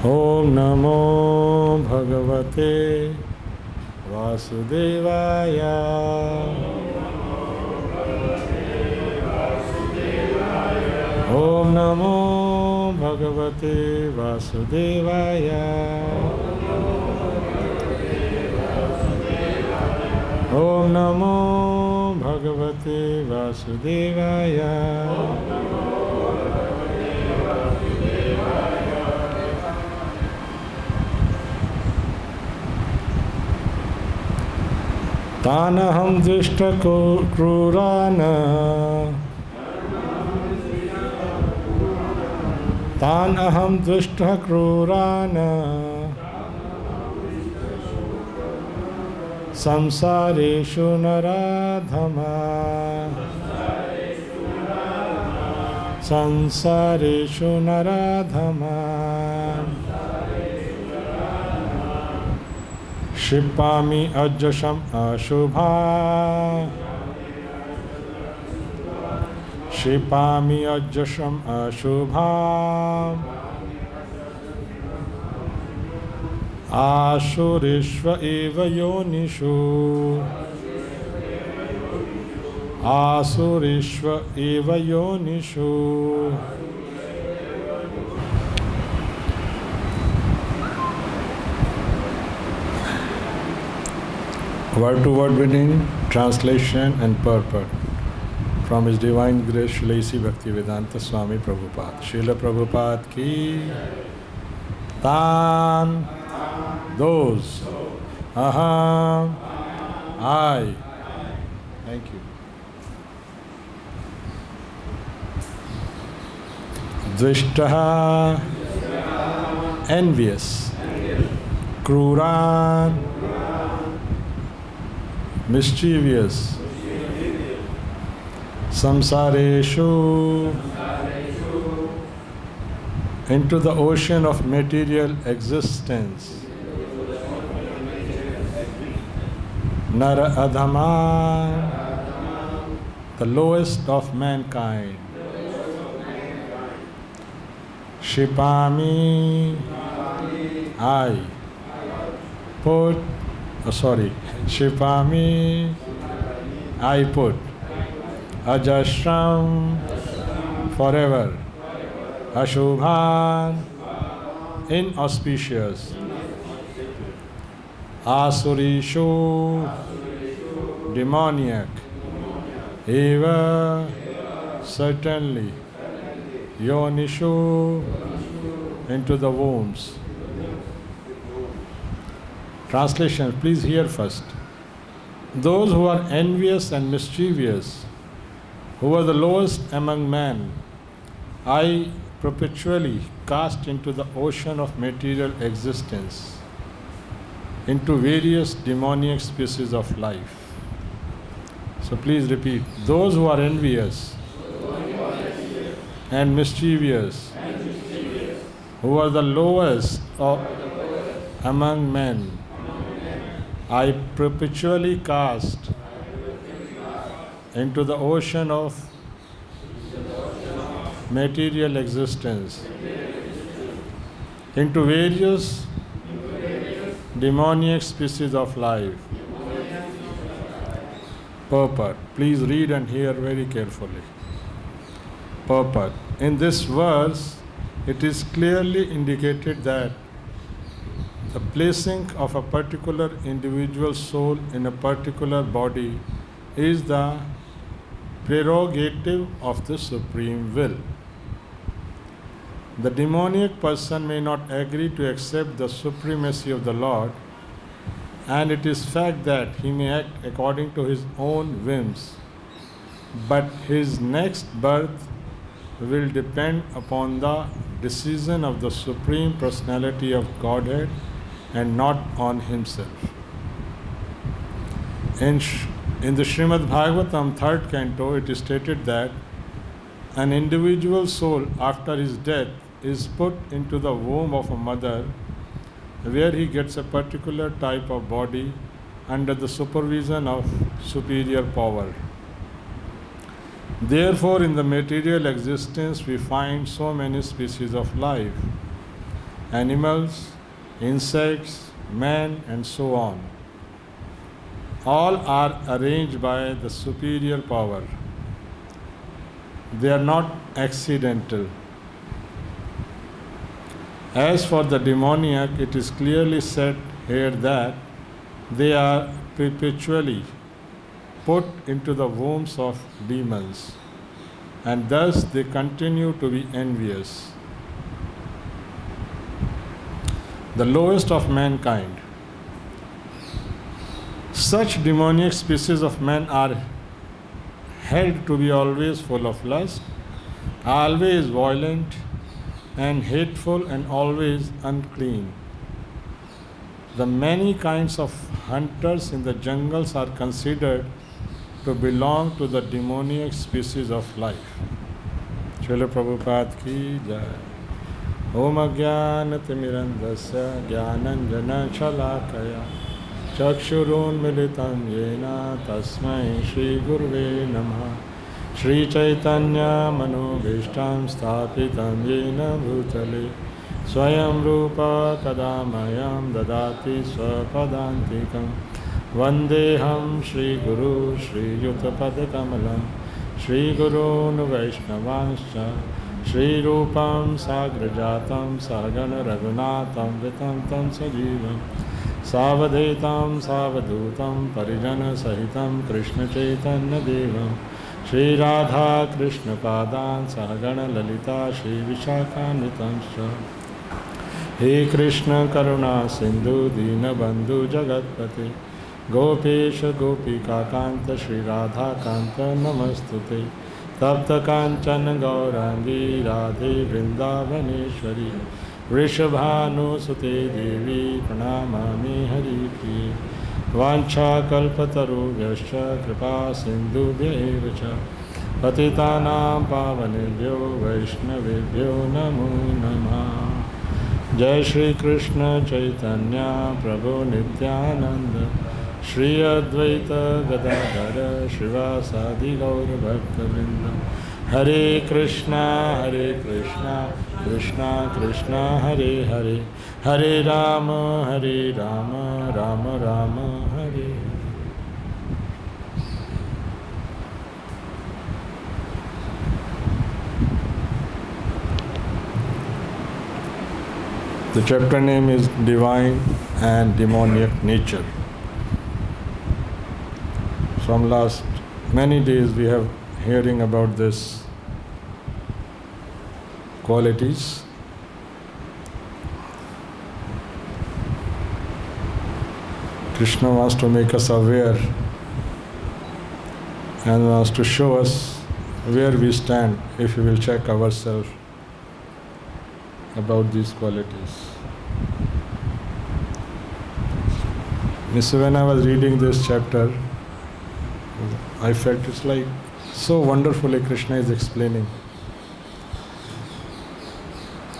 Om Namo Bhagavate Vasudevaya. Om Namo Bhagavate Vasudevaya. Om Namo Bhagavate Vasudevaya. Tanaham dvishta krurana. Tanaham dvishta krurana. Samsareshu naradhama. Samsareshu naradhama. Shipami ajasham ashubha. Shipami ajasham ashubha. Asurishva eva yonishu. Asurishva eva yonishu. Word to word meaning, translation and purport from His Divine Grace Srila A.C. Bhaktivedanta Swami Prabhupada. Srila Prabhupada ki Tan, those, Aham, I. Thank you. Dvishtaha, envious. Kruran, mischievous. Samsareshu, into the ocean of material existence. Nara Adhama, the lowest of mankind. Shipami, I put, Shipami, I put. Ajashram, forever. Ashubhan, inauspicious. Asurishu, demoniac. Eva, certainly. Yonishu, into the wombs. Translation, please hear first. Those who are envious and mischievous, who are the lowest among men, I perpetually cast into the ocean of material existence, into various demoniac species of life. So please repeat. Those who are envious and mischievous, who are the lowest among men, I perpetually cast into the ocean of material existence, into various demoniac species of life. Purport. Please read and hear very carefully. Purport. In this verse, it is clearly indicated that the placing of a particular individual soul in a particular body is the prerogative of the Supreme Will. The demoniac person may not agree to accept the supremacy of the Lord, and it is fact that he may act according to his own whims, but his next birth will depend upon the decision of the Supreme Personality of Godhead and not on himself. In the Srimad Bhagavatam 3rd canto, it is stated that an individual soul after his death is put into the womb of a mother, where he gets a particular type of body under the supervision of superior power. Therefore, in the material existence, we find so many species of life. animals, insects, man, and so on. All are arranged by the superior power. They are not accidental. As for the demoniac, it is clearly said here that they are perpetually put into the wombs of demons, and thus they continue to be envious. The lowest of mankind. Such demoniac species of men are held to be always full of lust, always violent and hateful, and always unclean. The many kinds of hunters in the jungles are considered to belong to the demoniac species of life. Srila Prabhupada ki jai. Om Ajnanatirmirandasya Jnananjana Shalakaya Chakshurun Militam Yena Tasmai Shri Gurve Namaha. Shri Chaitanya Manobhishtam Sthapitam Yena Bhutale Swayam Rupa Kadamayam Dadati Swapadantikam Vandeham Shri Guru Shri Yutapadakamalam Shri Gurun Vaishnavanscha Shri Rupam Sagrajatam Sagana Raghunatam Vitam Tam Sajivam Savadetam Savadutam Parijana Sahitam Krishna Chaitanya Devam Shri Radha Krishna Padan Sahagana Lalita Shri Vishakanitamscha. He Krishna Karuna Sindhu Dina Bandhu Jagatpate Gopesha Gopika Kanta Shri Radha Kanta Namastute Tapta Kanchana Gaurangi Radhe Vrindavaneshwari Rishabhanu Sute Devi Pranamami Hari Priye Vancha Kalpataru Vyascha Kripa Sindhu Bhyevacha Patitanam Pavanebhyo Vaishnavebhyo Namo Namah. Jai Shri Krishna Chaitanya Prabhu Nityananda Shri Advaita Gadadhara Shivasadi Gaura Bhakta Vrinda. Hare Krishna Krishna Krishna Hare Hare Hare Rama Rama Rama Hare. The chapter name is Divine and Demoniac Nature. From last many days we have hearing about this qualities. Krishna wants to make us aware and wants to show us where we stand if we will check ourselves about these qualities. When I was reading this chapter, I felt it's like so wonderfully Krishna is explaining.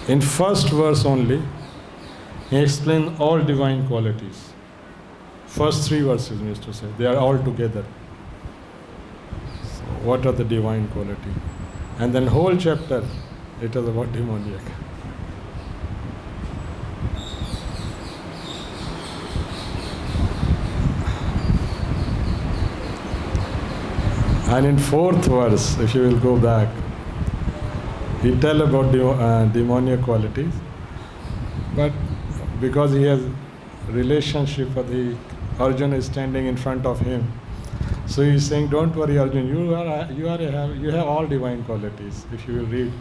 In first verse only, he explained all divine qualities. First three verses means to say, they are all together. So what are the divine qualities? And then whole chapter, it is about demoniac. And in fourth verse, if you will go back, he tell about demoniac qualities, but because he has relationship with the Arjuna is standing in front of him, so he is saying, "Don't worry, Arjuna, you have all divine qualities." If you will read,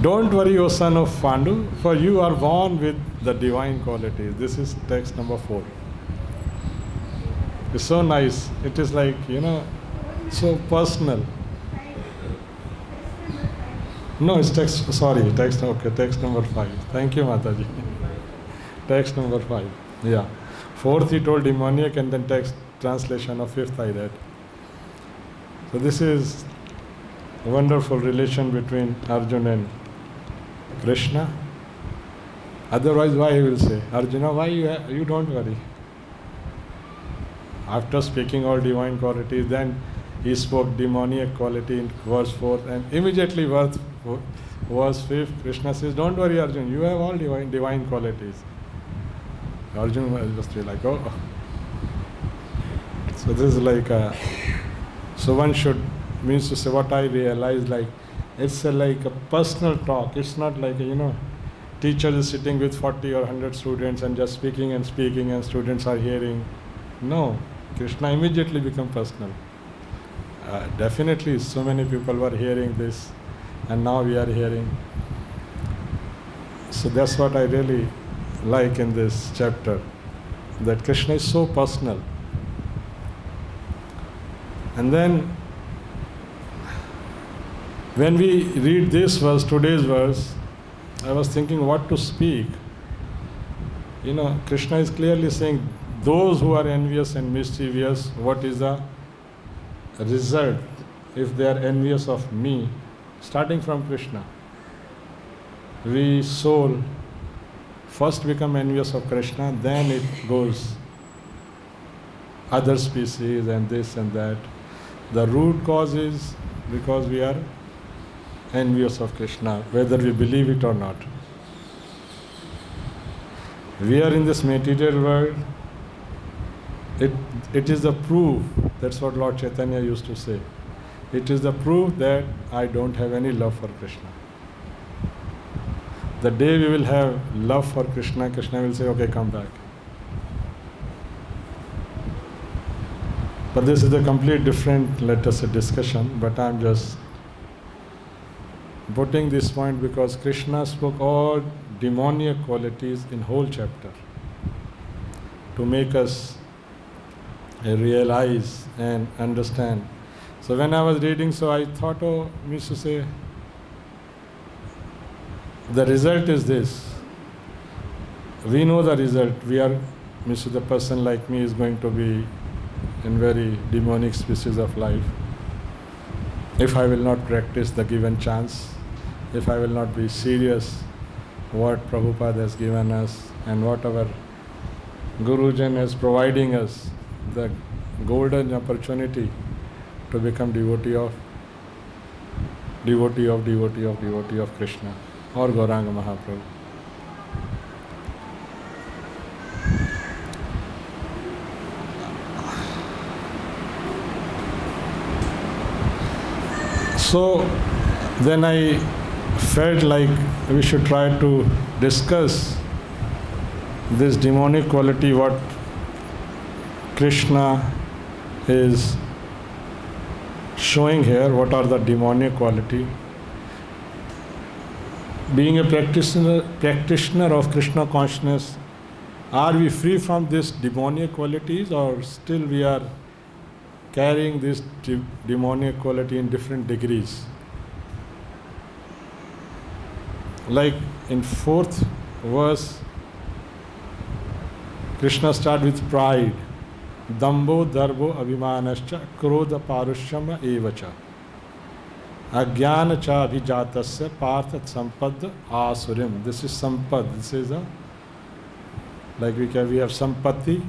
"Don't worry, O son of Pandu, for you are born with the divine qualities." This is text number 4. It's so nice. It is like, so personal. No, it's text number 5. Thank you, Mataji. Text number 5. Yeah. 4th he told demoniac, and then text translation of 5th I read. So this is a wonderful relation between Arjuna and Krishna. Otherwise, why he will say, Arjuna, why you don't worry? After speaking all divine qualities, then he spoke demoniac quality in verse 4, and immediately verse 5, Krishna says, don't worry Arjun, you have all divine qualities. Arjun was just like, oh. So this is like so one should, means to say what I realize, like it's like a personal talk. It's not like teacher is sitting with 40 or 100 students and just speaking and students are hearing. No, Krishna immediately become personal. Definitely so many people were hearing this and now we are hearing. So that's what I really like in this chapter, that Krishna is so personal. And then when we read this verse, today's verse, I was thinking what to speak. Krishna is clearly saying, those who are envious and mischievous, what is the result if they are envious of me? Starting from Krishna. We soul first become envious of Krishna, then it goes other species and this and that. The root cause is because we are envious of Krishna, whether we believe it or not. We are in this material world. It is the proof, that's what Lord Chaitanya used to say. It is the proof that I don't have any love for Krishna. The day we will have love for Krishna, Krishna will say, okay, come back. But this is a complete different, let us say, discussion, but I'm just putting this point because Krishna spoke all demoniac qualities in whole chapter to make us realize and understand. So when I was reading, so I thought, means to say, the result is this. We know the result. We are, means the person like me is going to be in very demonic species of life. If I will not practice the given chance, if I will not be serious what Prabhupada has given us and what our Gurujan is providing us, the golden opportunity to become devotee of Krishna or Gauranga Mahaprabhu. So then I felt like we should try to discuss this demonic quality, what Krishna is showing here, what are the demonic quality. Being a practitioner of Krishna consciousness, are we free from these demonic qualities or still we are carrying this demonic quality in different degrees? Like in 4th verse, Krishna starts with pride. Dambo, Darbo, Abhimanascha, Krodha, Parushyama, Evacha. Ajnana cha abhijatasya partha sampad asurim. This is sampad. This is like we have sampatti.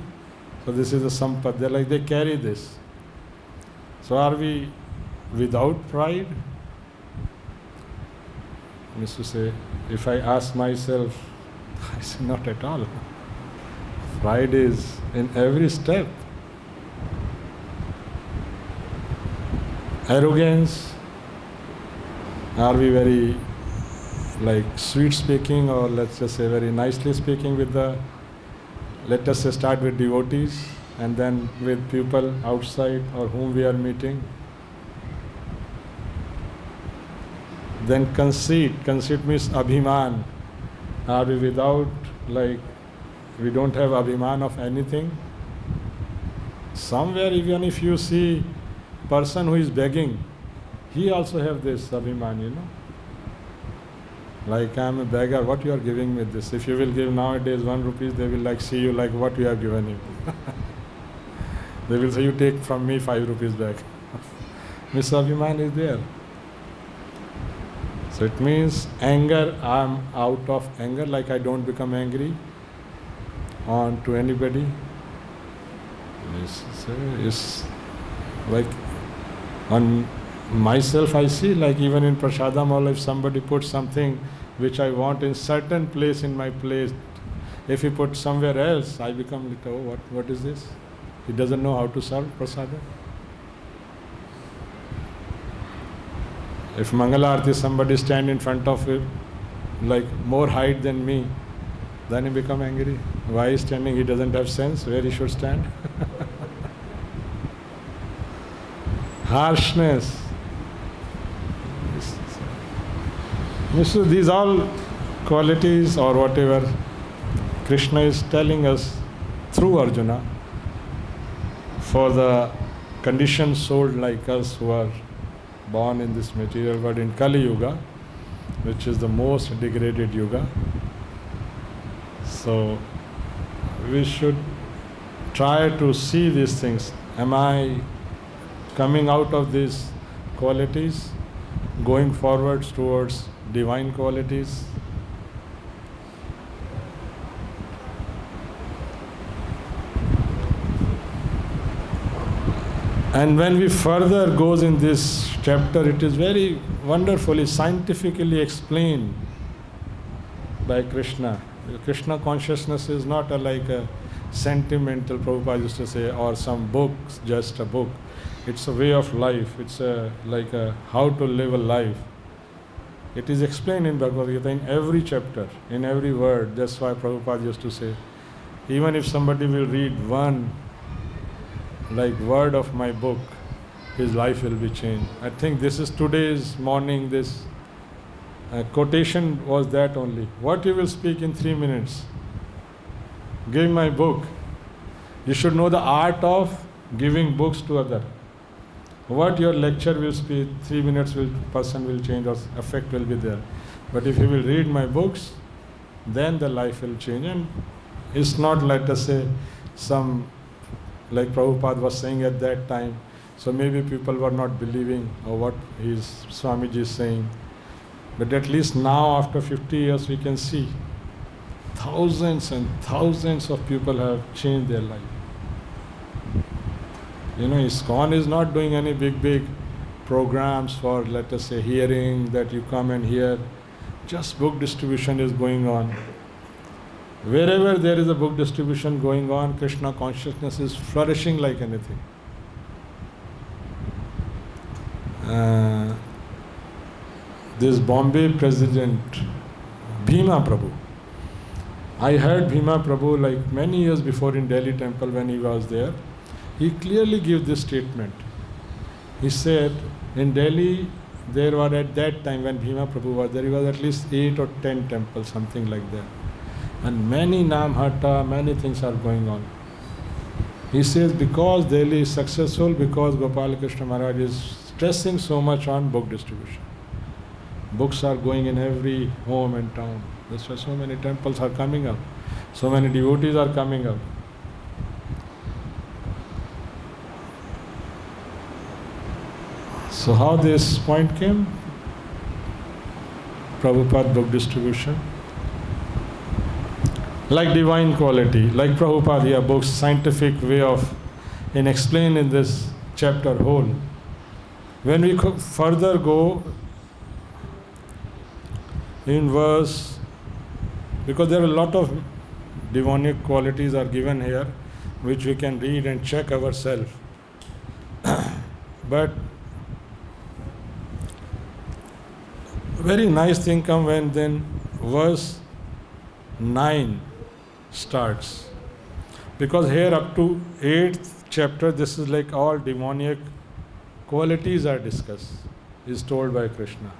So this is a sampad. They carry this. So are we without pride? Means to say, if I ask myself, I say not at all. Pride is in every step. Arrogance. Are we very sweet speaking, or let's just say very nicely speaking with let us say start with devotees and then with people outside or whom we are meeting? Then conceit means abhiman. Are we without, we don't have abhiman of anything? Somewhere, even if you see person who is begging, he also have this abhiman, Like I am a beggar, what you are giving me this? If you will give nowadays 1 rupee, they will see you like what you have given him. They will say, you take from me 5 rupees back. This abhiman is there. So it means anger, I am out of anger, I don't become angry on to anybody. It's like on Myself, I see, like even in Prasadam Hall, if somebody puts something which I want in certain place in my plate, if he puts somewhere else, I become like, oh, what is this? He doesn't know how to serve Prasadam. If Mangala Arati, somebody stand in front of him, like more height than me, then he become angry. Why is standing? He doesn't have sense where he should stand. Harshness. So these all qualities or whatever Krishna is telling us through Arjuna for the conditioned soul like us who are born in this material world in Kali Yuga, which is the most degraded yuga. So we should try to see these things. Am I coming out of these qualities, going forwards towards divine qualities? And when we further goes in this chapter, it is very wonderfully, scientifically explained by Krishna. Krishna consciousness is not like a sentimental, Prabhupada used to say, or some books, just a book. It's a way of life. It's like how to live a life. It is explained in Bhagavad Gita in every chapter, in every word. That's why Prabhupada used to say, even if somebody will read one word of my book, his life will be changed. I think this is today's morning, this quotation was that only. What you will speak in 3 minutes? Give my book. You should know the art of giving books to others. What your lecture will speak, 3 minutes person will change or effect will be there. But if you will read my books, then the life will change. And it's not, let us say, some, like Prabhupada was saying at that time, so maybe people were not believing or what his Swamiji is saying. But at least now, after 50 years, we can see thousands and thousands of people have changed their life. You know, ISKCON is not doing any big programs for, let us say, hearing, that you come and hear. Just book distribution is going on. Wherever there is a book distribution going on, Krishna consciousness is flourishing like anything. This Bombay president, Bhima Prabhu. I heard Bhima Prabhu like many years before in Delhi temple when he was there. He clearly gave this statement. He said, in Delhi, there were at that time when Bhima Prabhu was there, was at least 8 or 10 temples, something like that. And many Namhata, many things are going on. He says, because Delhi is successful, because Gopal Krishna Maharaj is stressing so much on book distribution. Books are going in every home and town. That's why so many temples are coming up. So many devotees are coming up. So how this point came? Prabhupada book distribution. Like divine quality, like Prabhupada here books, scientific way of in explain in this chapter whole. When we further go in verse, because there are a lot of demonic qualities are given here, which we can read and check ourselves. But very nice thing come when then verse 9 starts. Because here up to 8th chapter, this is like all demoniac qualities are discussed, is told by Krishna.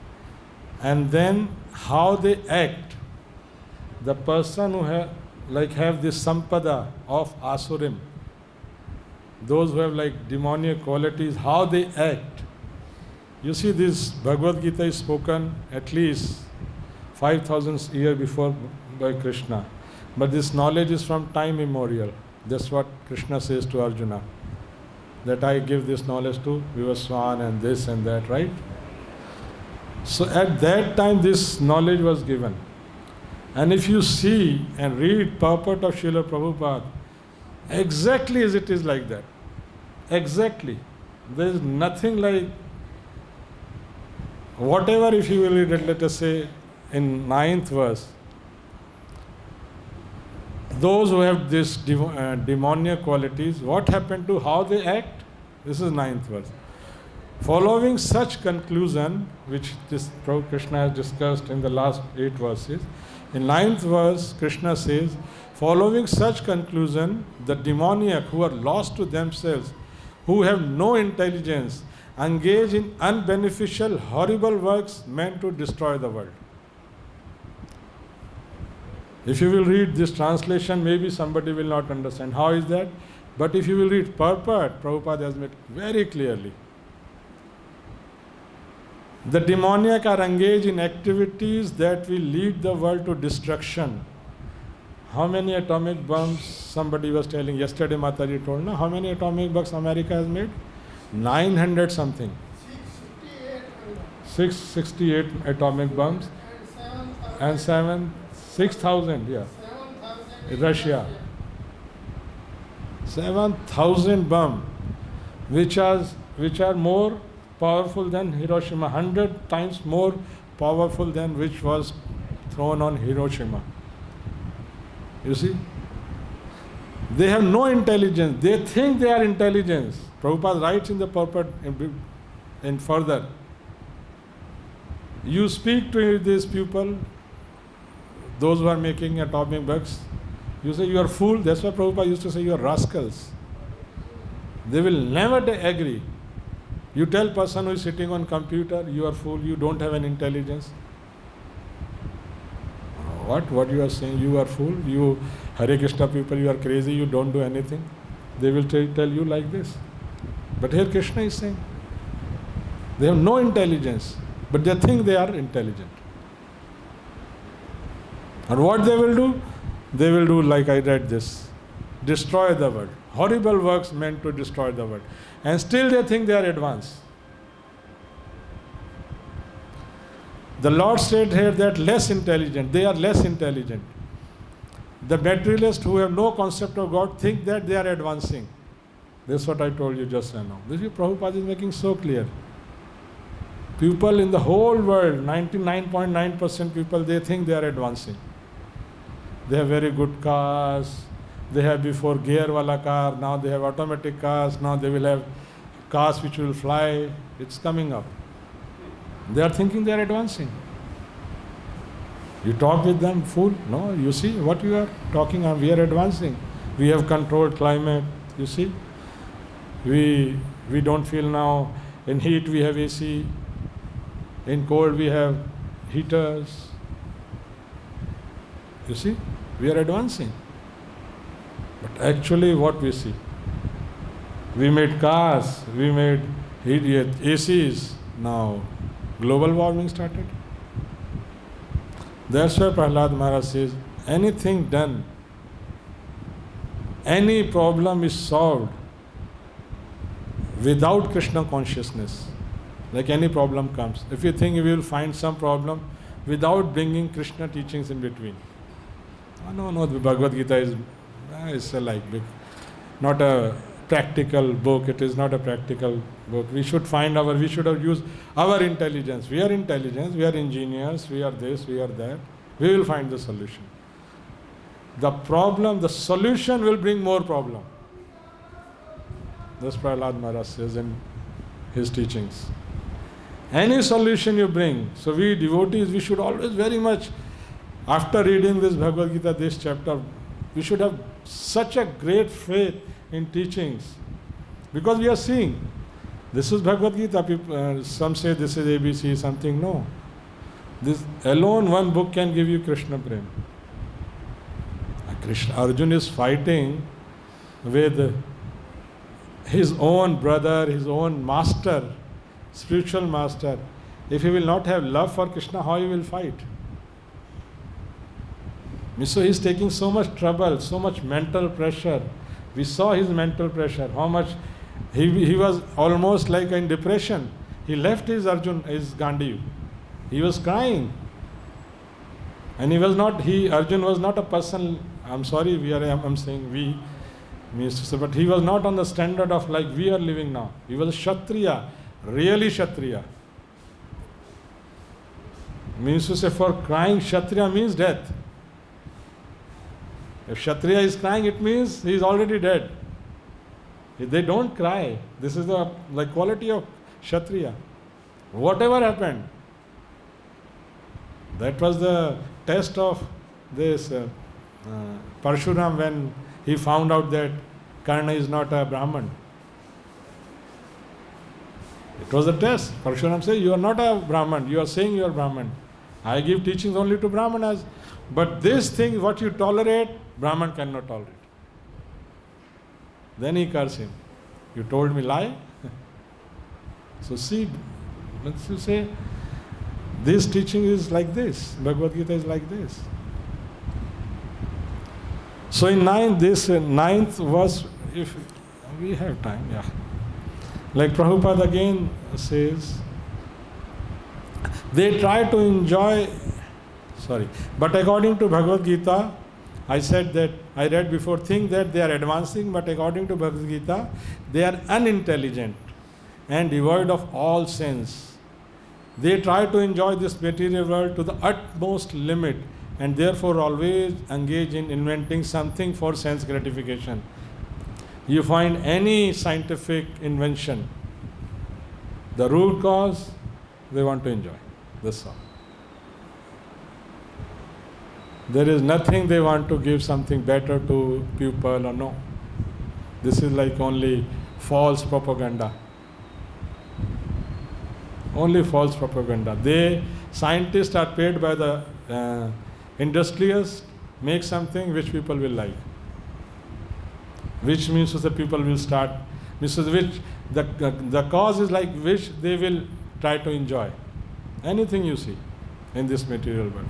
And then how they act. The person who have this sampada of asurim, those who have like demoniac qualities, how they act. You see, this Bhagavad Gita is spoken at least 5,000 years before by Krishna. But this knowledge is from time immemorial. That's what Krishna says to Arjuna. That I give this knowledge to Vivaswan and this and that, right? So at that time this knowledge was given. And if you see and read purport of Srila Prabhupada, exactly as it is like that. Exactly. There is nothing like Whatever, if you will read it, let us say in 9th verse, those who have this demoniac qualities, what happened to how they act? This is 9th verse. Following such conclusion, which this Prabhu Krishna has discussed in the last 8 verses, in 9th verse, Krishna says, following such conclusion, the demoniac who are lost to themselves, who have no intelligence, engage in unbeneficial, horrible works meant to destroy the world. If you will read this translation, maybe somebody will not understand. How is that? But if you will read purport, Prabhupada has made very clearly. The demoniac are engaged in activities that will lead the world to destruction. How many atomic bombs, somebody was telling, yesterday Mataji told, no? How many atomic bombs America has made? 900 something. 668 atomic bombs. And 6,000, yeah. Russia. 7,000 bombs, which are more powerful than Hiroshima, 100 times more powerful than which was thrown on Hiroshima. You see? They have no intelligence. They think they are intelligence. Prabhupada writes in the purport and further. You speak to these people, those who are making atomic bombs, you say you are fool. That's why Prabhupada used to say you are rascals. They will never agree. You tell person who is sitting on computer, you are fool, you don't have an intelligence. What you are saying? You are fool, you Hare Krishna people, you are crazy, you don't do anything. They will tell you like this. But here Krishna is saying, they have no intelligence, but they think they are intelligent. And what they will do? They will do like I read this, destroy the world. Horrible works meant to destroy the world. And still they think they are advanced. The Lord said here that less intelligent, they are less intelligent. The materialists who have no concept of God think that they are advancing. That's what I told you just now. This is Prabhupada is making so clear. People in the whole world, 99.9% people, they think they are advancing. They have very good cars. They have before gear wala car, now they have automatic cars, now they will have cars which will fly. It's coming up. They are thinking they are advancing. You talk with them, fool. No, you see what you are talking about. We are advancing. We have controlled climate. You see, we don't feel now. In heat we have AC. In cold we have heaters. You see, we are advancing. But actually what we see, we made cars, we made ACs, now global warming started. That's why Prahlad Maharaj says, anything done, any problem is solved without Krishna consciousness. Like any problem comes. If you think you will find some problem without bringing Krishna teachings in between. No, the Bhagavad Gita is not a practical book. It is not a practical book. We should have used our intelligence. We are intelligence, we are engineers, we are this, we are that. We will find the solution. The solution will bring more problem. That's Prahlad Maharaj says in his teachings. Any solution you bring, so we devotees, we should always very much, after reading this Bhagavad Gita, this chapter, we should have such a great faith in teachings. Because we are seeing, this is Bhagavad Gita, people, some say this is ABC, something, no. This alone, one book can give you Krishna Prem. Arjuna is fighting with his own brother, his own master, spiritual master. If he will not have love for Krishna, how he will fight? So he is taking so much trouble, so much mental pressure. We saw his mental pressure, how much he was almost like in depression. He left his Gandhi. He was crying. And Arjun was not a person, I'm sorry, I'm saying we, but he was not on the standard of like we are living now. He was a Kshatriya, really Kshatriya. Means to say, for crying, Kshatriya means death. If Kshatriya is crying, it means he is already dead. If they don't cry, this is the quality of Kshatriya. Whatever happened, that was the test of this Parshuram when he found out that Karna is not a Brahman. It was a test. Parshuram said, you are not a Brahman, you are saying you are Brahman. I give teachings only to Brahmanas. But this thing, what you tolerate, Brahman cannot tolerate. Then he cursed him. You told me lie? So see, let's say, this teaching is like this. Bhagavad Gita is like this. So in ninth verse, if we have time, yeah. Like Prabhupada again says, they try to enjoy, but according to Bhagavad Gita, I said that, I read before, think that they are advancing, but according to Bhagavad Gita, they are unintelligent and devoid of all sense. They try to enjoy this material world to the utmost limit and therefore always engage in inventing something for sense gratification. You find any scientific invention, the root cause, they want to enjoy. That's all. There is nothing they want to give something better to people or no. This is like only false propaganda. Only false propaganda. Scientists are paid by the industrialists, make something which people will like. Which means that people will start, which the cause is like which they will try to enjoy. Anything you see in this material world.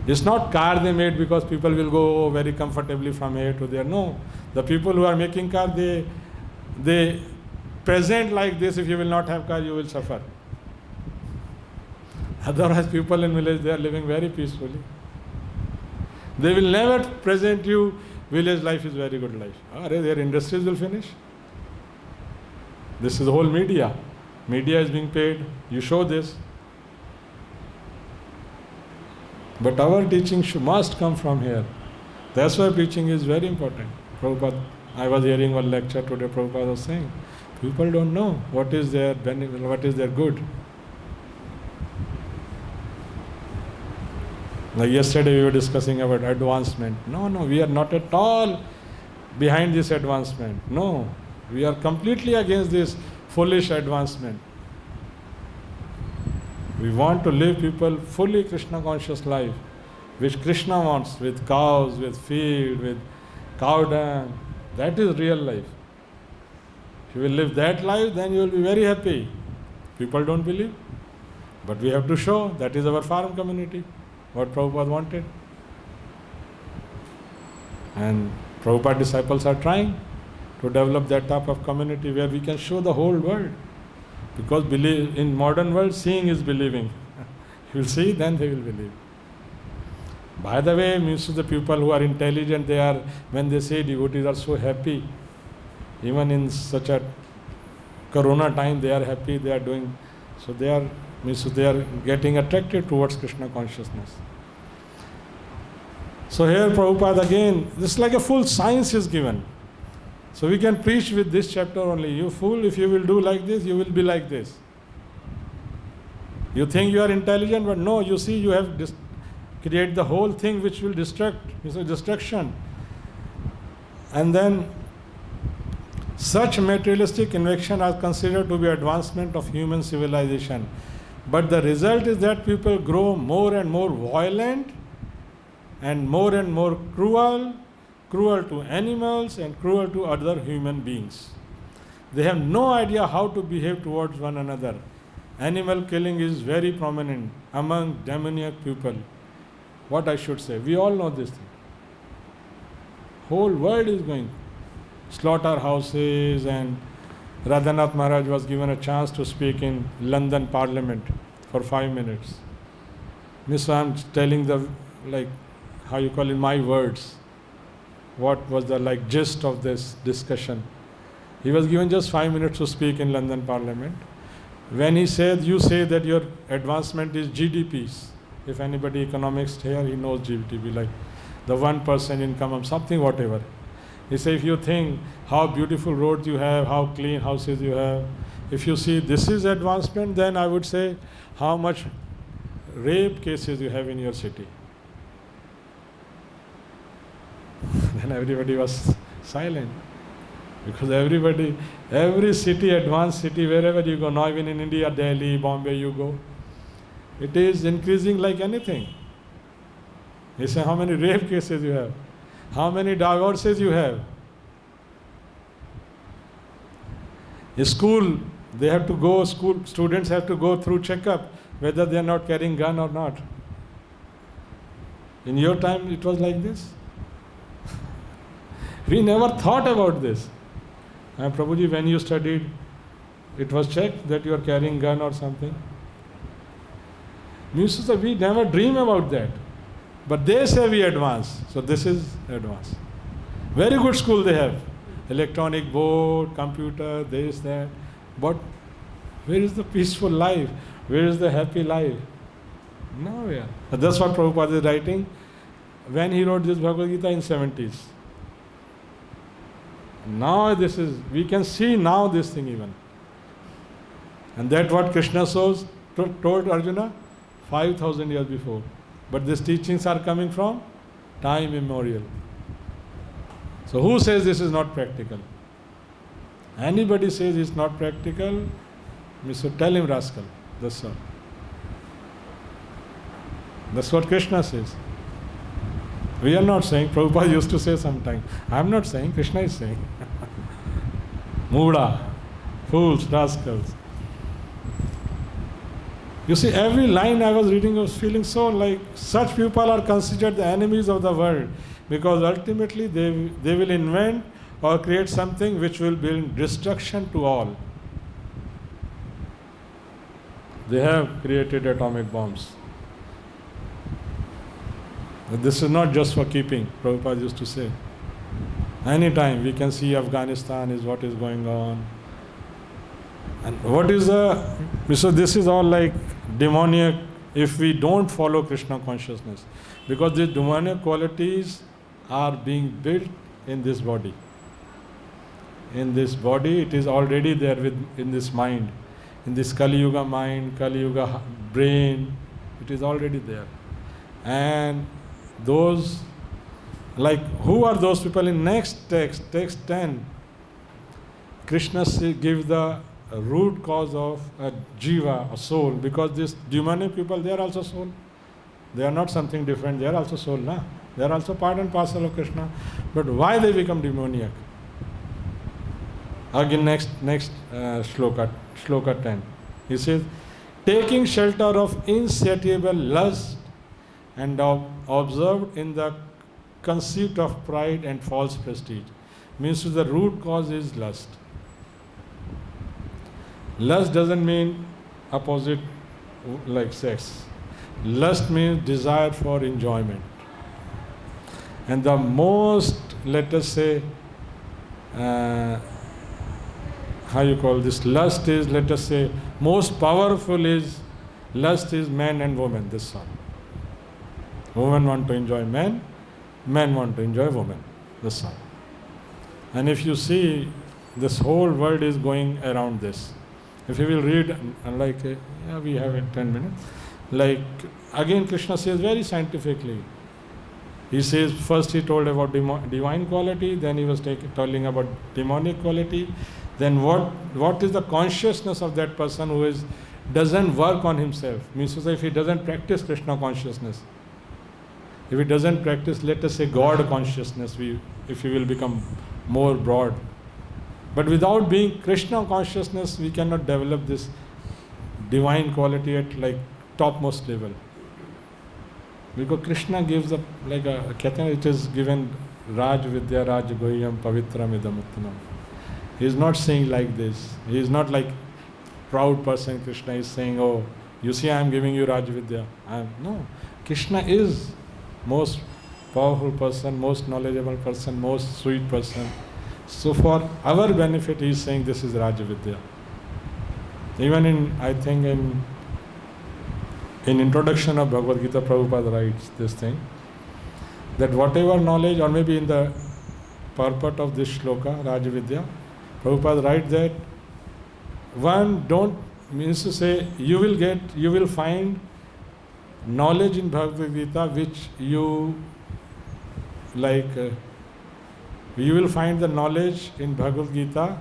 It's not car they made because people will go very comfortably from here to there. No. The people who are making car, they present like this. If you will not have car, you will suffer. Otherwise, people in village, they are living very peacefully. They will never present you, village life is very good life. Their industries will finish. This is the whole media. Media is being paid. You show this. But our teaching must come from here. That's why preaching is very important. Prabhupada, I was hearing one lecture today, Prabhupada was saying, people don't know what is their benefit, what is their good. Like yesterday we were discussing about advancement. No, we are not at all behind this advancement. No, we are completely against this foolish advancement. We want to live people fully Krishna conscious life, which Krishna wants, with cows, with field, with cow dung. That is real life. If you will live that life, then you will be very happy. People don't believe. But we have to show that is our farm community, what Prabhupada wanted. And Prabhupada disciples are trying to develop that type of community where we can show the whole world. Because in modern world, seeing is believing. You will see, then they will believe. By the way, means to the people who are intelligent, when they say devotees are so happy, even in such a Corona time, they are happy, they are doing, so they are getting attracted towards Krishna consciousness. So here Prabhupada again, this is like a full science is given. So we can preach with this chapter only. You fool, if you will do like this, you will be like this. You think you are intelligent, but no, you see, you have create the whole thing which will destruction. And then such materialistic invention are considered to be advancement of human civilization. But the result is that people grow more and more violent and more cruel to animals and cruel to other human beings. They have no idea how to behave towards one another. Animal killing is very prominent among demoniac people. What I should say, we all know this thing. Whole world is going. Slaughterhouses, and Radhanath Maharaj was given a chance to speak in London Parliament for 5 minutes. So I'm telling in my words, what was the gist of this discussion. He was given just 5 minutes to speak in London Parliament. When he said, you say that your advancement is GDPs. If anybody economics here, he knows GDP, like the 1% income or something, whatever. He said, if you think how beautiful roads you have, how clean houses you have, if you see this is advancement, then I would say how much rape cases you have in your city. Then everybody was silent. Because every city, advanced city, wherever you go, now even in India, Delhi, Bombay, you go, it is increasing like anything. He said, how many rape cases you have? How many divorces you have? In school, they have to go, students have to go through checkup whether they are not carrying gun or not. In your time, it was like this. We never thought about this. And Prabhuji, when you studied, it was checked that you are carrying gun or something. We never dream about that. But they say we advance. So this is advance. Very good school they have. Electronic board, computer, this, that. But where is the peaceful life? Where is the happy life? Nowhere. That's what Prabhupada is writing when he wrote this Bhagavad Gita in 70s. Now we can see now this thing even. And that's what Krishna told Arjuna 5,000 years before. But these teachings are coming from time immemorial. So who says this is not practical? Anybody says it's not practical, we should tell him rascal. That's all. That's what Krishna says. We are not saying, Prabhupada used to say sometime. I am not saying, Krishna is saying. Muda, fools, rascals. You see, every line I was reading, I was feeling so like such people are considered the enemies of the world, because ultimately they will invent or create something which will bring destruction to all. They have created atomic bombs. But this is not just for keeping, Prabhupada used to say. Anytime we can see Afghanistan is what is going on. And what is so this is all like demoniac if we don't follow Krishna consciousness. Because these demonic qualities are being built in this body. In this body, it is already there in this mind. In this Kali Yuga mind, Kali Yuga brain, it is already there. And those, like, who are those people in next text 10? Krishna gives the root cause of a jiva, a soul, because these demonic people, they are also soul. They are not something different, they are also soul, na? They are also part and parcel of Krishna. But why they become demoniac? Again, next shloka 10. He says, taking shelter of insatiable lust and observed in the conceit of pride and false prestige. Means the root cause is lust. Lust doesn't mean opposite like sex. Lust means desire for enjoyment. And the most, let us say, how you call this, lust is, let us say, most powerful is, lust is man and woman, this all. Women want to enjoy men want to enjoy women, this all. And if you see, this whole world is going around this. If you will read, we have it 10 minutes. Like, again Krishna says very scientifically. He says, first he told about divine quality, then he was telling about demonic quality. Then what is the consciousness of that person who doesn't work on himself? Means to say, if he doesn't practice Krishna consciousness, if he doesn't practice, let us say, God consciousness, if he will become more broad. But without being Krishna consciousness, we cannot develop this divine quality at like topmost level. Because Krishna gives it is given Raj Vidya Raj Goyam Pavitram Idam Uttanam. He is not saying like this. He is not like proud person. Krishna is saying, oh, you see I am giving you Raj Vidya. No. Krishna is most powerful person, most knowledgeable person, most sweet person. So for our benefit, he is saying this is Raj Vidya. Even I think in introduction of Bhagavad Gita, Prabhupada writes this thing, that whatever knowledge, or maybe in the purport of this shloka, Rajavidya, Prabhupada writes that one don't, means to say, you will find knowledge in Bhagavad Gita which you like, you will find the knowledge in Bhagavad Gita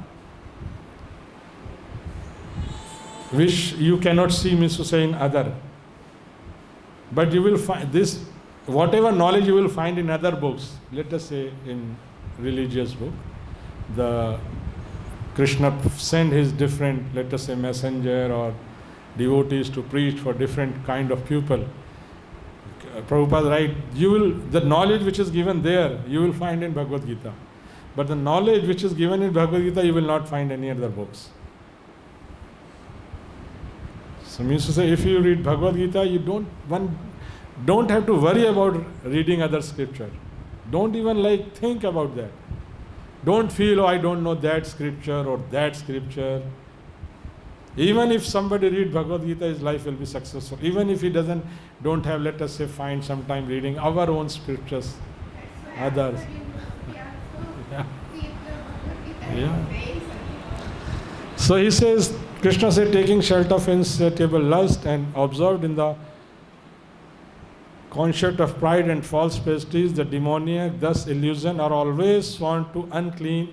which you cannot see, means to say, in other. But you will find this, whatever knowledge you will find in other books, let us say in religious book, the Krishna sent his different, let us say, messenger or devotees to preach for different kind of people. Prabhupada writes, the knowledge which is given there, you will find in Bhagavad Gita. But the knowledge which is given in Bhagavad Gita, you will not find any other books. So means to say, if you read Bhagavad Gita, you don't have to worry about reading other scripture. Don't even think about that. Don't feel, I don't know that scripture or that scripture. Even if somebody read Bhagavad Gita, his life will be successful. Even if he don't have, let us say, find some time reading our own scriptures, others. Yeah. So he says, Krishna said, taking shelter of insatiable lust and absorbed in the concept of pride and false prestige, the demoniac, thus illusion, are always sworn to unclean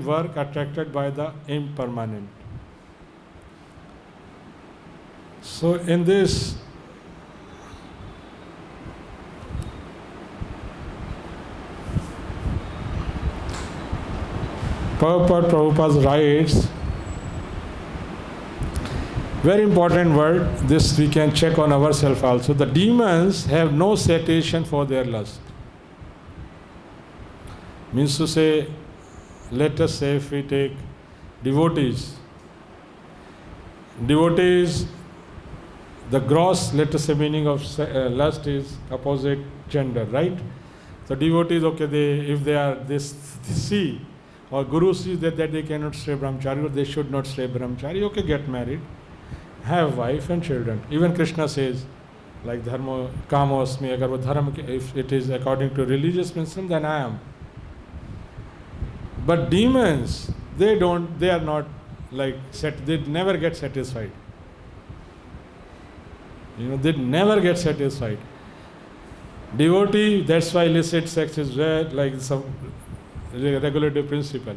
work attracted by the impermanent. So in this, Prabhupada writes, very important word, this we can check on ourselves also. The demons have no satiation for their lust. Means to say, let us say if we take devotees, the gross, let us say, meaning of lust is opposite gender, right? So devotees, okay, if they are see, or Guru sees that they cannot stay brahmachari, or they should not stay brahmachari, okay, get married, have wife and children. Even Krishna says, like dharma, kamosmi, agar wo dharma, if it is according to religious principle, then I am. But demons, they are not they never get satisfied. They never get satisfied. Devotee, that's why illicit sex is some regulative principle.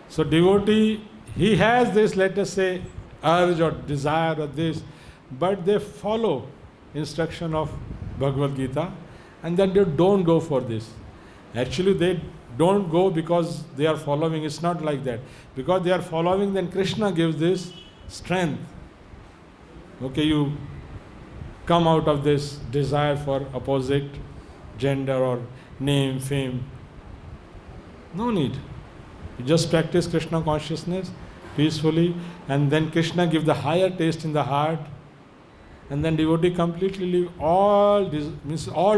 So devotee, he has this, let us say, urge or desire or this, but they follow instruction of Bhagavad Gita, and then they don't go for this. Actually, they don't go because they are following. It's not like that. Because they are following, then Krishna gives this strength. Okay, you come out of this desire for opposite gender or name, fame. No need. You just practice Krishna consciousness peacefully, and then Krishna gives the higher taste in the heart, and then devotee completely leave all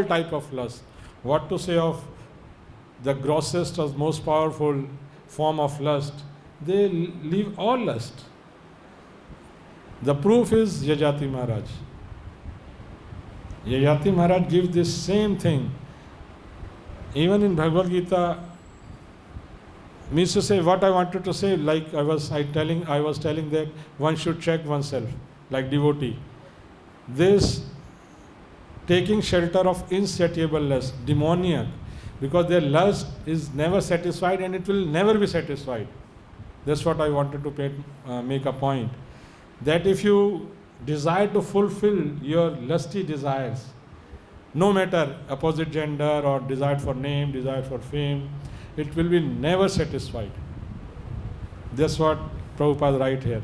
type of lust. What to say of the grossest or most powerful form of lust? They leave all lust. The proof is Yajati Maharaj. Yajati Maharaj gives this same thing. Even in Bhagavad Gita, means to say, what I wanted to say, I was telling that one should check oneself, like devotee. This taking shelter of insatiable lust, demoniac, because their lust is never satisfied and it will never be satisfied. That's what I wanted to make a point. That if you desire to fulfill your lusty desires, no matter opposite gender or desire for name, desire for fame, it will be never satisfied. That's what Prabhupada writes here.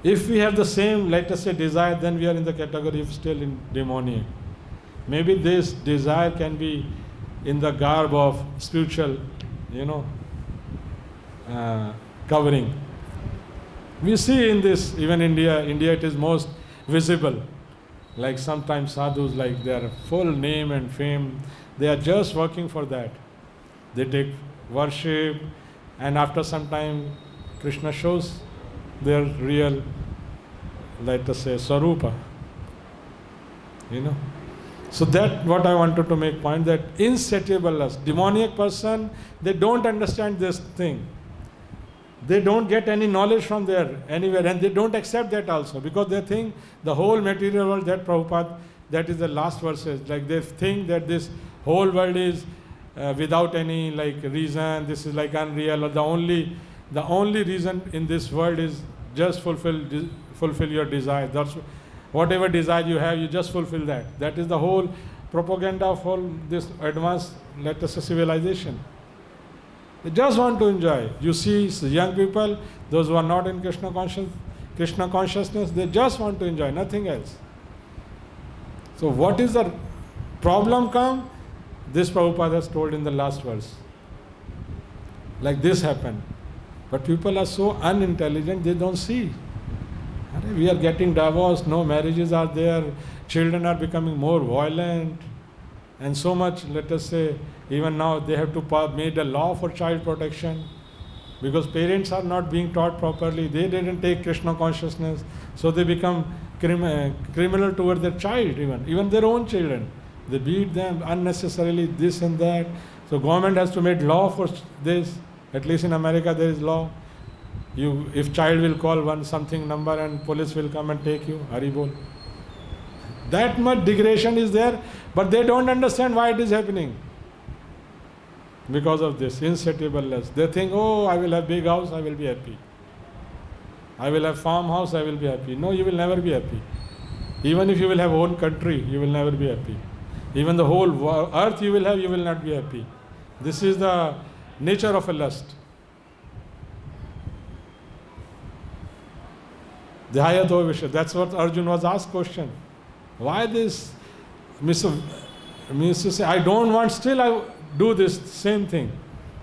If we have the same, let us say, desire, then we are in the category of still in demoniac. Maybe this desire can be in the garb of spiritual, covering. We see in this, even India it is most visible. Like sometimes sadhus, like their full name and fame, they are just working for that. They take worship, and after some time, Krishna shows their real, let us say, Swarupa. So that what I wanted to make point, that insatiable lust, demoniac person, they don't understand this thing. They don't get any knowledge from there anywhere, and they don't accept that also, because they think the whole material world, that Prabhupada, that is the last verses, like they think that this whole world is without any reason, this is unreal, or the only reason in this world is just fulfill your desire. That's whatever desire you have, you just fulfill that. That is the whole propaganda of all this advanced, let us say, civilization. They just want to enjoy. You see young people, those who are not in Krishna consciousness, they just want to enjoy, nothing else. So what is the problem come? This Prabhupada has told in the last verse. Like this happened. But people are so unintelligent, they don't see. We are getting divorced, no marriages are there, children are becoming more violent, and so much, let us say, even now they have to make a law for child protection, because parents are not being taught properly, they didn't take Krishna consciousness, so they become criminal toward their child, even their own children. They beat them unnecessarily, this and that. So government has to make law for this. At least in America there is law. If child will call one something number and police will come and take you, Hari Bol. That much degradation is there, but they don't understand why it is happening. Because of this insatiable lust. They think, oh, I will have big house, I will be happy. I will have farmhouse, I will be happy. No, you will never be happy. Even if you will have own country, you will never be happy. Even the whole earth you will have, you will not be happy. This is the nature of a lust. Dhyayato Vishya. That's what Arjun was asked question. Why this? Means to say, I don't want, still I do this same thing.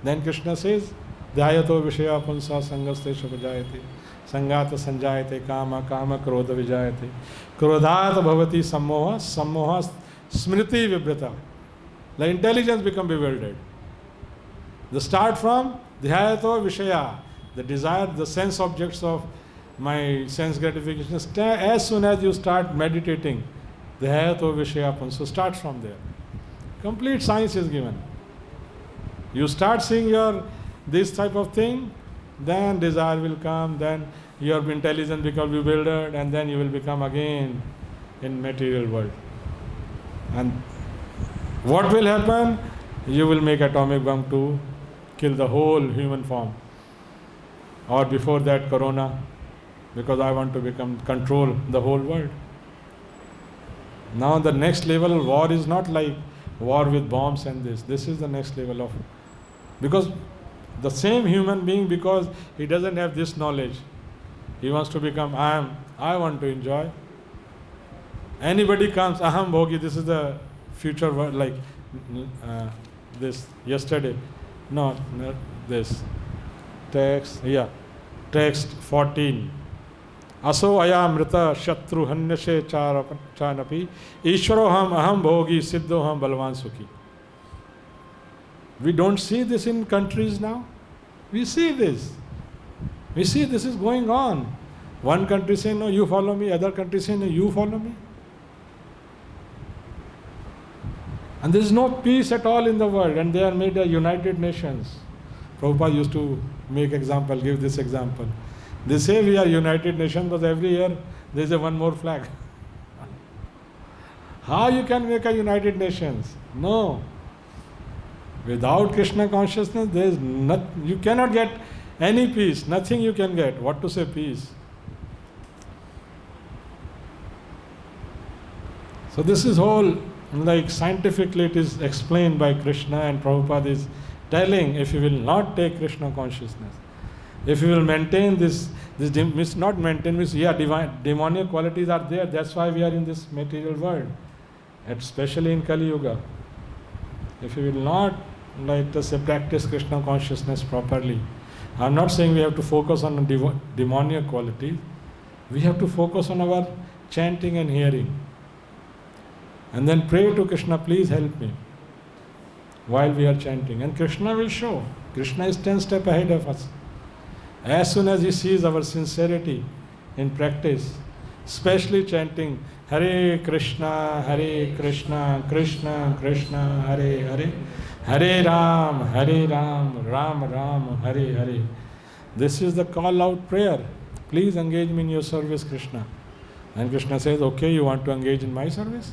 Then Krishna says, Dhyayato Vishya Punsa Sangaste Shabajayate Sangata Sanjayate Kama Kama Krodha Vijayate Krodhat Bhavati Sammoha Sammoha Smriti Vibrata. The intelligence become bewildered. The start from Dhyayato Vishaya, the desire, the sense objects of my sense gratification. As soon as you start meditating, Dhyayato Vishaya, so start from there. Complete science is given. You start seeing this type of thing, then desire will come, then your intelligence becomes bewildered, and then you will become again in material world. And what will happen? You will make atomic bomb to kill the whole human form. Or before that, Corona, because I want to control the whole world. Now the next level of war is not like war with bombs and this. This is the next level of, because the same human being, because he doesn't have this knowledge, he wants to become I want to enjoy. Anybody comes, aham bhogi, this is the future word, like this yesterday. No, this text, text 14. Aso ayamrita shatru hanyashe chanapi ishwaroham aham bhogi siddhoham balvan sukhi. We don't see this in countries now. We see this. We see this is going on. One country saying, no, you follow me. Other country saying, no, you follow me. And there is no peace at all in the world. And they are made a United Nations. Prabhupada used to give this example. They say we are United Nations, but every year there is one more flag. How you can make a United Nations? No. Without Krishna consciousness, there is you cannot get any peace. Nothing you can get. What to say peace? So this is whole, like scientifically it is explained by Krishna, and Prabhupada is telling, if you will not take Krishna consciousness, if you will maintain this means not maintain, means demonic qualities are there. That's why we are in this material world, especially in Kali Yuga. If you will not, like to say, practice Krishna consciousness properly, I'm not saying we have to focus on demonic qualities. We have to focus on our chanting and hearing. And then pray to Krishna, please help me, while we are chanting. And Krishna will show. Krishna is 10 steps ahead of us. As soon as he sees our sincerity in practice, especially chanting Hare Krishna, Krishna Krishna, Hare Hare, Hare Ram, Ram Ram, Hare Hare. This is the call out prayer. Please engage me in your service, Krishna. And Krishna says, okay, you want to engage in my service?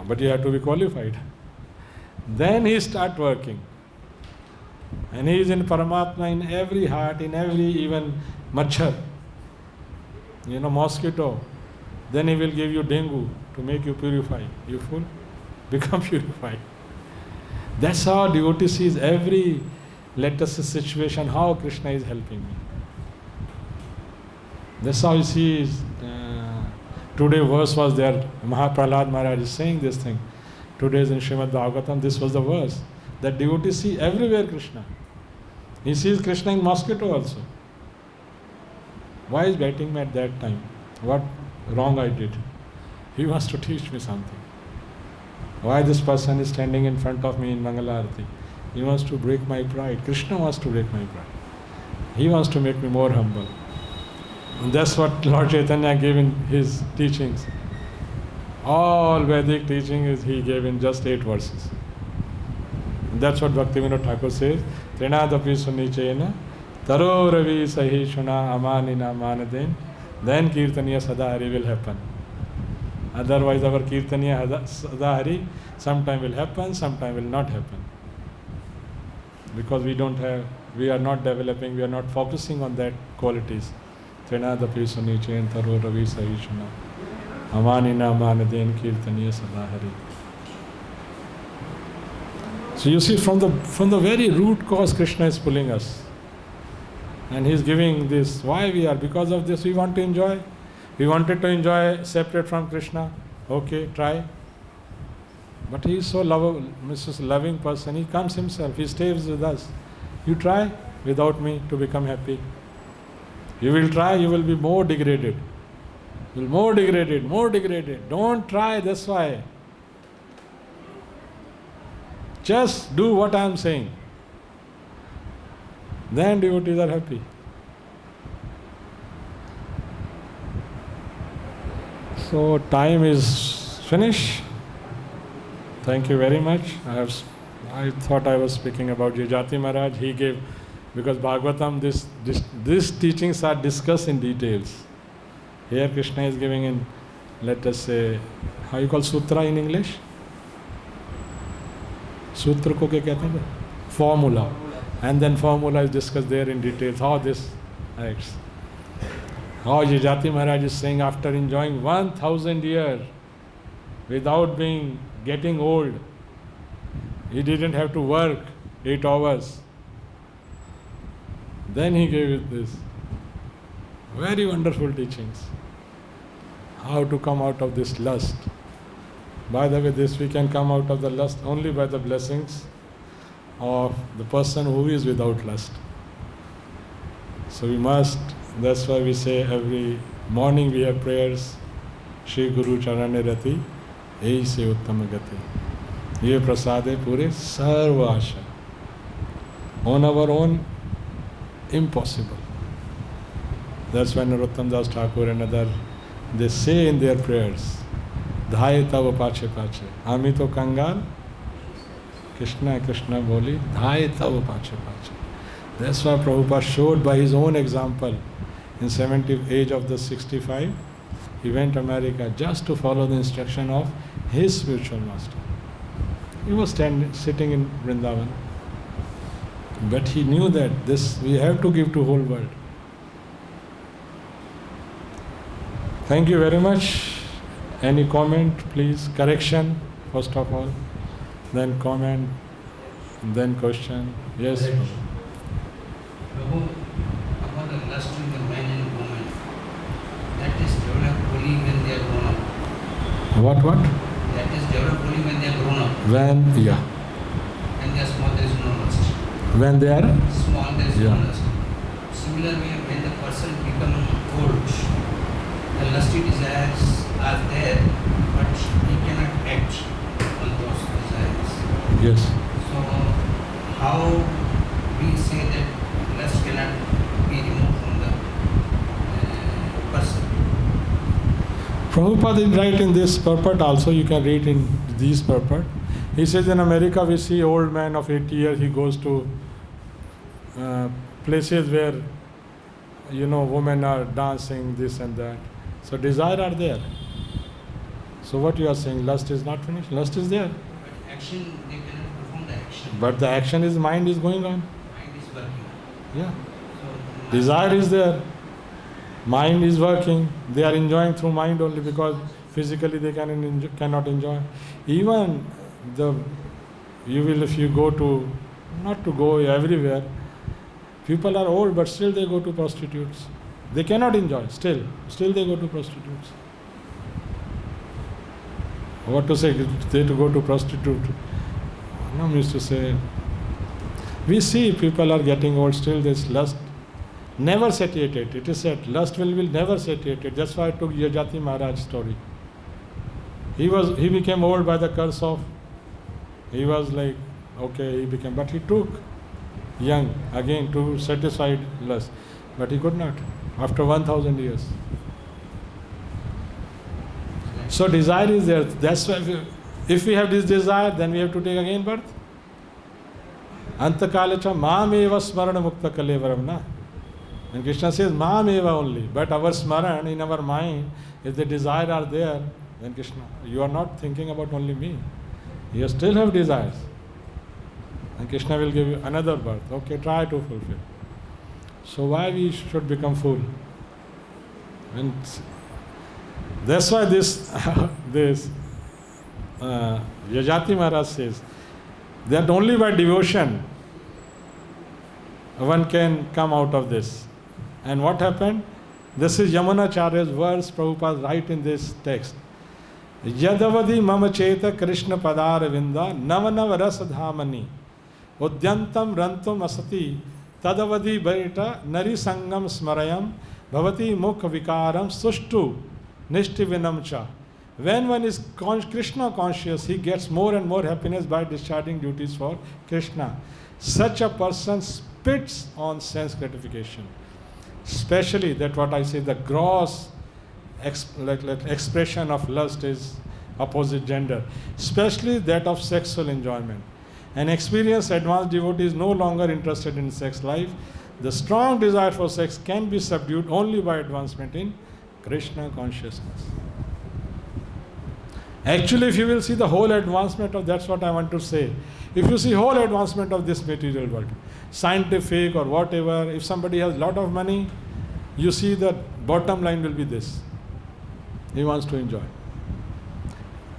But you have to be qualified. Then he starts working. And he is in Paramatma in every heart, in every even machhar. Mosquito. Then he will give you dengue to make you purify. You fool? Become purified. That's how devotee sees every, let us say, situation, how Krishna is helping me. That's how he sees. Today verse was there. Mahapralad Maharaj is saying this thing. Today's in Srimad Bhagavatam, this was the verse. That devotee see everywhere Krishna. He sees Krishna in mosquito also. Why is biting me at that time? What wrong I did? He wants to teach me something. Why this person is standing in front of me in Mangalarati? He wants to break my pride. Krishna wants to break my pride. He wants to make me more humble. And that's what Lord Chaitanya gave in his teachings. All Vedic teaching is he gave in just 8 verses. And that's what Bhaktivinoda Thakur says. Trinadapi sunichena taro ravi sahishuna amanina manaden. Then Kirtaniya Sadahari will happen. Otherwise our Kirtaniya Sadahari sometime will happen, sometime will not happen. Because we are not developing, we are not focusing on that qualities. Trinadapi sunichena taro ravi sahishuna amanina manaden Kirtaniya Sadahari. So you see, from the very root cause, Krishna is pulling us. And he is giving this. Why we are? Because of this we want to enjoy. We wanted to enjoy separate from Krishna. Okay, try. But he is so loving person. He comes himself. He stays with us. You try without me to become happy. You will try, you will be more degraded. You will more degraded. Don't try, that's why. Just do what I am saying. Then devotees are happy. So time is finished. Thank you very much. I thought I was speaking about Jejati Maharaj. He gave, because Bhagavatam, these teachings are discussed in details. Here Krishna is giving in, let us say, how you call sutra in English? Sutra ko kya kehte hain? Formula. And then formula is discussed there in details, how this acts. How Jejati Maharaj is saying, after enjoying 1000 years without getting old, he didn't have to work 8 hours. Then he gave it this. Very wonderful teachings. How to come out of this lust. By the way, we can come out of the lust only by the blessings of the person who is without lust. So we must, that's why we say every morning we have prayers, Shri Guru Charane Rati, Ei se Uttama Gati. Ye prasade pure sarva asha. On our own, impossible. That's why Narottam Das Thakur and other, they say in their prayers, Dhai tava pache pache. Ami to kangal, Krishna Krishna boli, Dhai tava pache pache. That's why Prabhupada showed by his own example. In 70th age of the 65, he went to America just to follow the instruction of his spiritual master. He was sitting in Vrindavan. But he knew that this we have to give to whole world. Thank you very much. Any comment, please? Correction, first of all. Then comment, then question. Yes? Prabhu, about the lust in the man and woman, that is developed only when they are grown up. What? That is developed only when they are grown up. When they are small, there is no lust. When they are? Small, there is no lust. Similarly, when the person becomes old, the lusty desires are there, but he cannot act on those desires. Yes. So, how we say that lust cannot be removed Prabhupada is right in this purport also. You can read in these purport. He says in America we see old man of 80 years, he goes to places where, women are dancing, this and that. So desire are there. So what you are saying, lust is not finished? Lust is there. But action, they cannot perform the action. But the action is, mind is going on. Mind is working. Yeah. So Desire is there. Mind is working. They are enjoying through mind only because physically they cannot enjoy. Even if you go to, not to go everywhere, people are old but still they go to prostitutes. They cannot enjoy, still they go to prostitutes. What to say, they to go to prostitute? No, means to say, we see people are getting old, still this lust never satiated. It is said, lust will never satiated. That's why I took Yajati Maharaj story. He became old by the curse of, he was like, okay, but he took young again to satisfy lust. But he could not, after 1000 years. So desire is there. That's why if we have this desire, then we have to take again birth. Antakalacha maam eva smarana mukta kalevaram na. And Krishna says maam eva only. But our smaran in our mind, if the desire are there, then Krishna, you are not thinking about only me. You still have desires. And Krishna will give you another birth. Okay, try to fulfill. So why we should become fool? And that's why this Yajati Maharaj says that only by devotion one can come out of this. And what happened? This is Yamunacharya's verse, Prabhupada write in this text. Yadavadi mama cheta Krishna padar vinda navanav rasa dhamani udyantam rantum asati tadavadi bhaita nari sangam smarayam bhavati mukha vikaram sushtu nishtivinam cha. When one is Krishna conscious, he gets more and more happiness by discharging duties for Krishna. Such a person spits on sense gratification. Especially that what I say, the gross expression of lust is opposite gender. Especially that of sexual enjoyment. An experienced advanced devotee is no longer interested in sex life. The strong desire for sex can be subdued only by advancement in Krishna consciousness. Actually, if you will see the whole advancement of, that's what I want to say. If you see whole advancement of this material world, scientific or whatever, if somebody has a lot of money, you see the bottom line will be this. He wants to enjoy.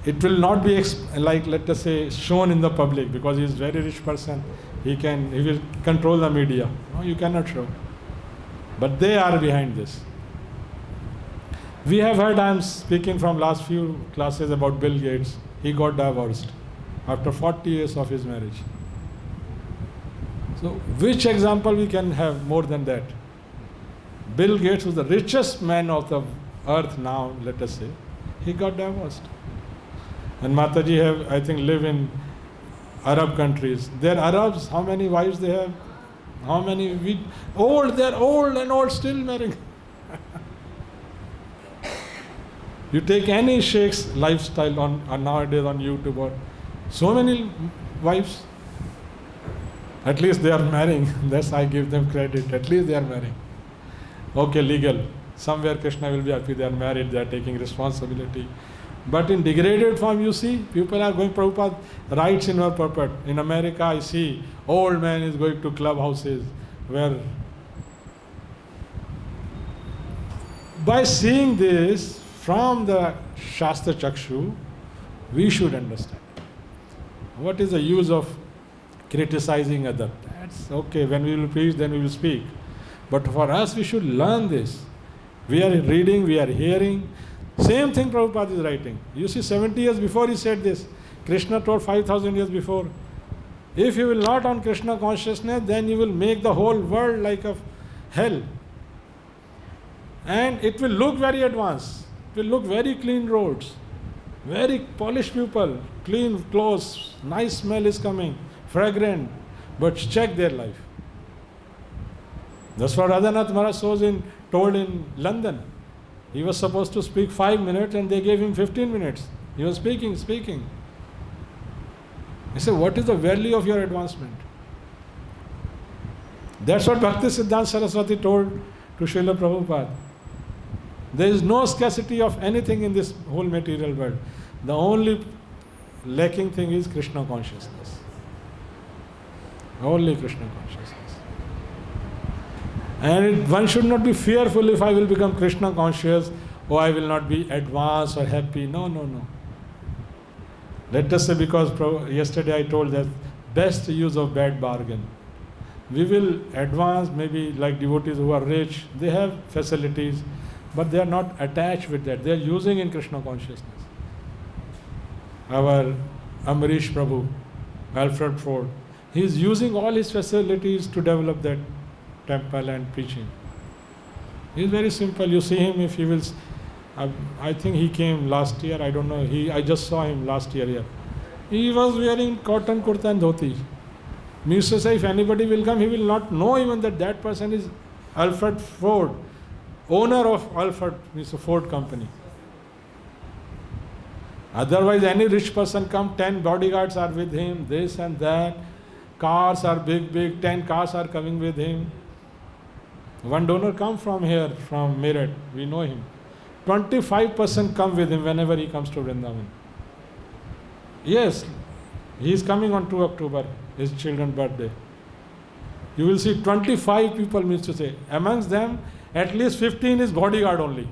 It will not be let us say shown in the public because he is a very rich person. He will control the media. No, you cannot show. But they are behind this. We have heard, I am speaking from last few classes about Bill Gates. He got divorced after 40 years of his marriage. So which example we can have more than that? Bill Gates was the richest man of the earth now, let us say. He got divorced. And Mataji have, I think, live in Arab countries. They're Arabs, how many wives they have? How many? They're old and old, still marrying. You take any sheikh's lifestyle on nowadays on YouTube, or so many wives. At least they are marrying. That's I give them credit. At least they are marrying. Okay, legal. Somewhere Krishna will be happy they are married, they are taking responsibility. But in degraded form, you see, people are going, Prabhupada writes in her purport. In America, I see old man is going to clubhouses where, by seeing this from the Shastra Chakshu, we should understand. What is the use of criticizing others? That's okay, when we will preach, then we will speak. But for us, we should learn this. We are reading, we are hearing. Same thing Prabhupada is writing. You see, 70 years before he said this. Krishna told 5,000 years before. If you will not on Krishna consciousness, then you will make the whole world like a hell. And it will look very advanced. It will look very clean roads. Very polished people. Clean clothes. Nice smell is coming. Fragrant. But check their life. That's what Radhanath Maharaj told in London. He was supposed to speak 5 minutes and they gave him 15 minutes. He was speaking. He said, what is the value of your advancement? That's what Bhakti Siddhanta Saraswati told to Srila Prabhupada. There is no scarcity of anything in this whole material world. The only lacking thing is Krishna consciousness. Only Krishna consciousness. And one should not be fearful if I will become Krishna conscious, or I will not be advanced or happy. No. Let us say, because yesterday I told that best use of bad bargain. We will advance, maybe like devotees who are rich, they have facilities, but they are not attached with that. They are using in Krishna consciousness. Our Amrish Prabhu, Alfred Ford, he is using all his facilities to develop that temple and preaching. He is very simple. You see him, if he will, I think he came last year, I don't know, I just saw him last year here. He was wearing cotton kurta and dhoti. Me used to say, if anybody will come, he will not know even that person is Alfred Ford, owner of Alfred, means a Ford company. Otherwise, any rich person come, 10 bodyguards are with him, this and that. Cars are big, 10 cars are coming with him. One donor come from here, from Meerut, we know him. 25% come with him whenever he comes to Vrindavan. Yes, he is coming on 2 October, his children's birthday. You will see 25 people, means to say. Amongst them, at least 15 is bodyguard only.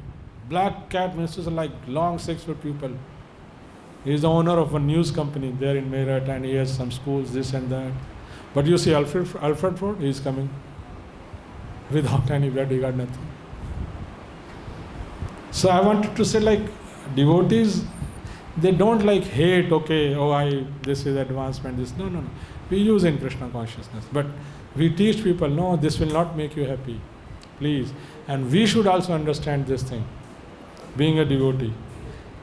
Black cap, means to say, like long 6-foot people. He is the owner of a news company there in Meerut, and he has some schools, this and that. But you see Alfred Ford, he is coming without any bodyguard, nothing. So I wanted to say, like, devotees, they don't like hate, this is advancement, this. No. We use in Krishna consciousness. But we teach people, no, this will not make you happy. Please. And we should also understand this thing, being a devotee.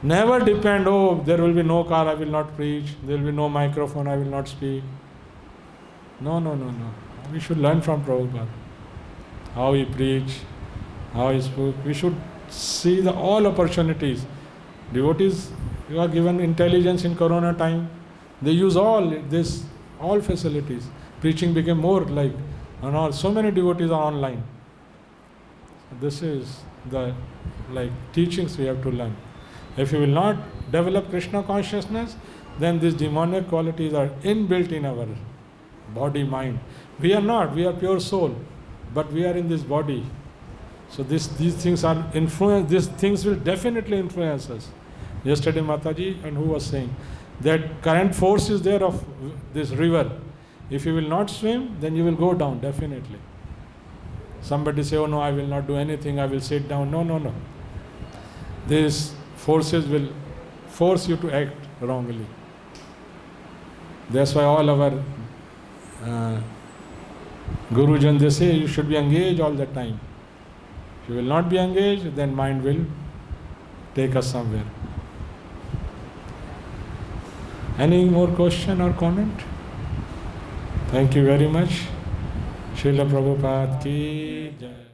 Never depend, there will be no car, I will not preach. There will be no microphone, I will not speak. No. We should learn from Prabhupada. How he preached, how he spoke. We should see all opportunities. Devotees, you are given intelligence in Corona time. They use all facilities. Preaching became more like, and all. So many devotees are online. This is the teachings we have to learn. If you will not develop Krishna consciousness, then these demonic qualities are inbuilt in our body, mind. We are not, we are pure soul, but we are in this body. So these things are influence. These things will definitely influence us. Yesterday Mataji, and who was saying that current force is there of this river. If you will not swim, then you will go down, definitely. Somebody say, no, I will not do anything, I will sit down. No. These forces will force you to act wrongly. That's why all our Gurujan, they say you should be engaged all the time. If you will not be engaged, then mind will take us somewhere. Any more question or comment? Thank you very much. Srila Prabhupada ki Jai.